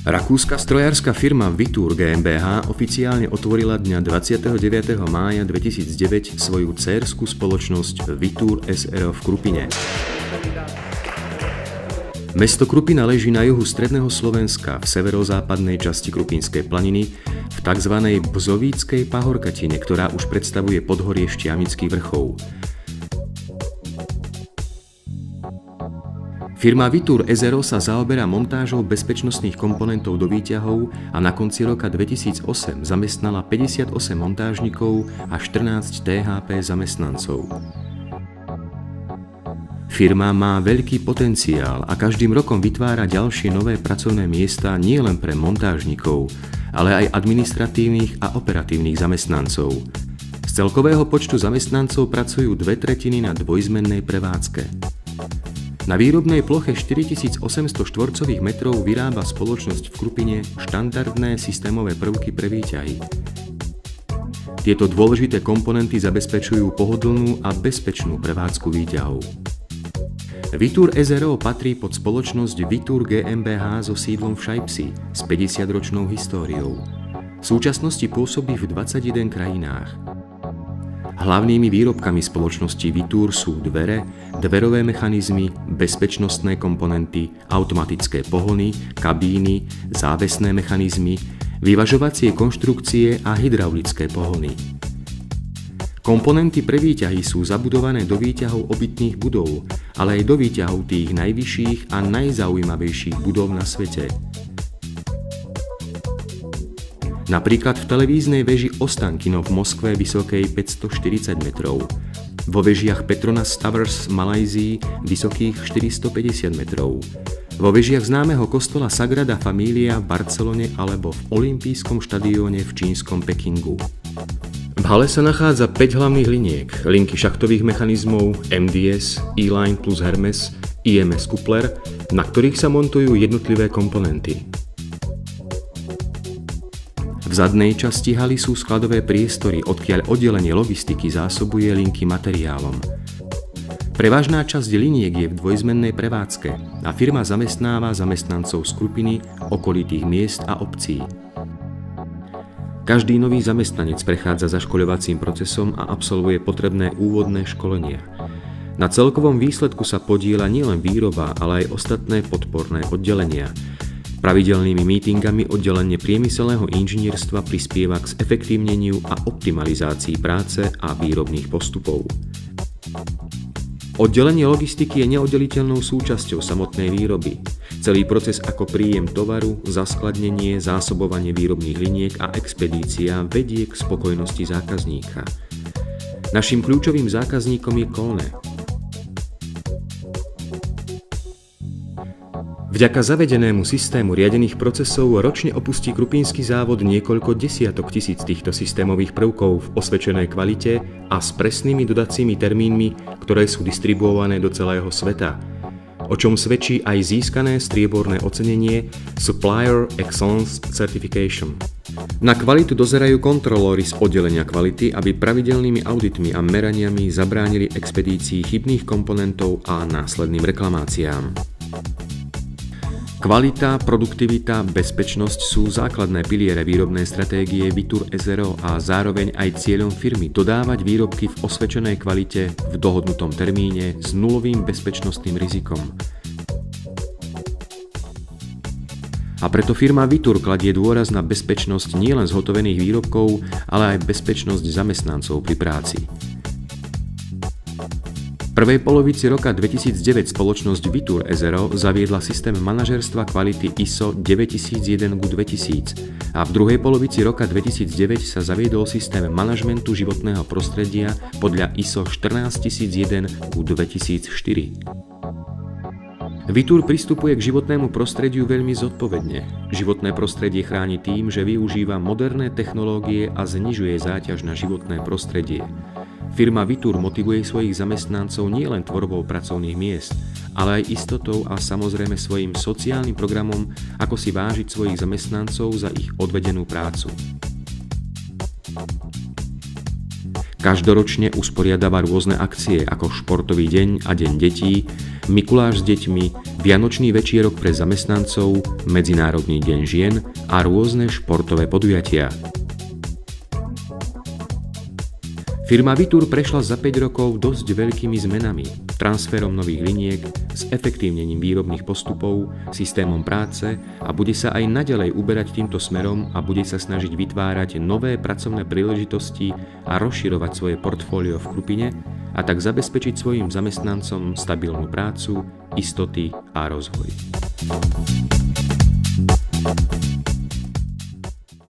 Rakúska strojárska firma Vittur GmbH oficiálne otvorila dňa 29. mája 2009 svoju dcérsku spoločnosť Vittur SRO v Krupine. Mesto Krupina leží na juhu stredného Slovenska v severozápadnej časti Krupinskej planiny v tzv. Bzovíckej pahorkatine, ktorá už predstavuje podhorie Štiavnických vrchov. Firma Vittur SRO sa zaoberá montážou bezpečnostných komponentov do výťahov a na konci roka 2008 zamestnala 58 montážnikov a 14 THP zamestnancov. Firma má veľký potenciál a každým rokom vytvára ďalšie nové pracovné miesta nielen pre montážnikov, ale aj administratívnych a operatívnych zamestnancov. Z celkového počtu zamestnancov pracujú 2/3 na dvojzmennej prevádzke. Na výrobnej ploche 4800 štvorcových metrov vyrába spoločnosť v Krupine štandardné systémové prvky pre výťahy. Tieto dôležité komponenty zabezpečujú pohodlnú a bezpečnú prevádzku výťahov. Vittur SRO patrí pod spoločnosť Vittur GmbH so sídlom v Šajpsi s 50-ročnou históriou. V súčasnosti pôsobí v 21 krajinách. Hlavnými výrobkami spoločnosti Vittur sú dvere, dverové mechanizmy, bezpečnostné komponenty, automatické pohony, kabíny, závesné mechanizmy, vyvažovacie konštrukcie a hydraulické pohony. Komponenty pre výťahy sú zabudované do výťahov obytných budov, ale aj do výťahov tých najvyšších a najzaujímavejších budov na svete. Napríklad v televíznej veži Ostankino v Moskve vysokej 540 metrov, vo vežiach Petronas Towers v Malajzii vysokých 450 metrov, vo vežiach známeho kostola Sagrada Familia v Barcelone alebo v olympijskom štadióne v čínskom Pekingu. V hale sa nachádza 5 hlavných liniek, linky šachtových mechanizmov MDS, E-Line plus Hermes, IMS Coupler, na ktorých sa montujú jednotlivé komponenty. V zadnej časti haly sú skladové priestory, odkiaľ oddelenie logistiky zásobuje linky materiálom. Prevažná časť liniek je v dvojzmennej prevádzke a firma zamestnáva zamestnancov z Krupiny, okolitých miest a obcí. Každý nový zamestnanec prechádza zaškoľovacím procesom a absolvuje potrebné úvodné školenia. Na celkovom výsledku sa podieľa nielen výroba, ale aj ostatné podporné oddelenia. Pravidelnými mítingami oddelenie priemyselného inžinierstva prispieva k zefektívneniu a optimalizácii práce a výrobných postupov. Oddelenie logistiky je neoddeliteľnou súčasťou samotnej výroby. Celý proces ako príjem tovaru, zaskladnenie, zásobovanie výrobných liniek a expedícia vedie k spokojnosti zákazníka. Naším kľúčovým zákazníkom je Kone. Vďaka zavedenému systému riadených procesov ročne opustí krupínsky závod niekoľko desiatok tisíc týchto systémových prvkov v osvedčenej kvalite a s presnými dodacími termínmi, ktoré sú distribuované do celého sveta, o čom svedčí aj získané strieborné ocenenie Supplier Excellence Certification. Na kvalitu dozerajú kontrolóri z oddelenia kvality, aby pravidelnými auditmi a meraniami zabránili expedícii chybných komponentov a následným reklamáciám. Kvalita, produktivita, bezpečnosť sú základné piliere výrobnej stratégie Vittur SRO a zároveň aj cieľom firmy dodávať výrobky v osvedčenej kvalite v dohodnutom termíne s nulovým bezpečnostným rizikom. A preto firma Vittur kladie dôraz na bezpečnosť nielen zhotovených výrobkov, ale aj bezpečnosť zamestnancov pri práci. V prvej polovici roka 2009 spoločnosť Vittur SRO zaviedla systém manažérstva kvality ISO 9001/2000 a v druhej polovici roka 2009 sa zaviedol systém manažmentu životného prostredia podľa ISO 14001/2004. Vittur pristupuje k životnému prostrediu veľmi zodpovedne. Životné prostredie chráni tým, že využíva moderné technológie a znižuje záťaž na životné prostredie. Firma Vittur motivuje svojich zamestnancov nielen tvorbou pracovných miest, ale aj istotou a samozrejme svojím sociálnym programom, ako si vážiť svojich zamestnancov za ich odvedenú prácu. Každoročne usporiadáva rôzne akcie ako Športový deň a Deň detí, Mikuláš s deťmi, Vianočný večierok pre zamestnancov, Medzinárodný deň žien a rôzne športové podujatia. Firma Vitur prešla za 5 rokov dosť veľkými zmenami, transferom nových liniek, s efektívnením výrobných postupov, systémom práce a bude sa aj naďalej uberať týmto smerom a bude sa snažiť vytvárať nové pracovné príležitosti a rozširovať svoje portfólio v Krupine a tak zabezpečiť svojim zamestnancom stabilnú prácu, istoty a rozvoj.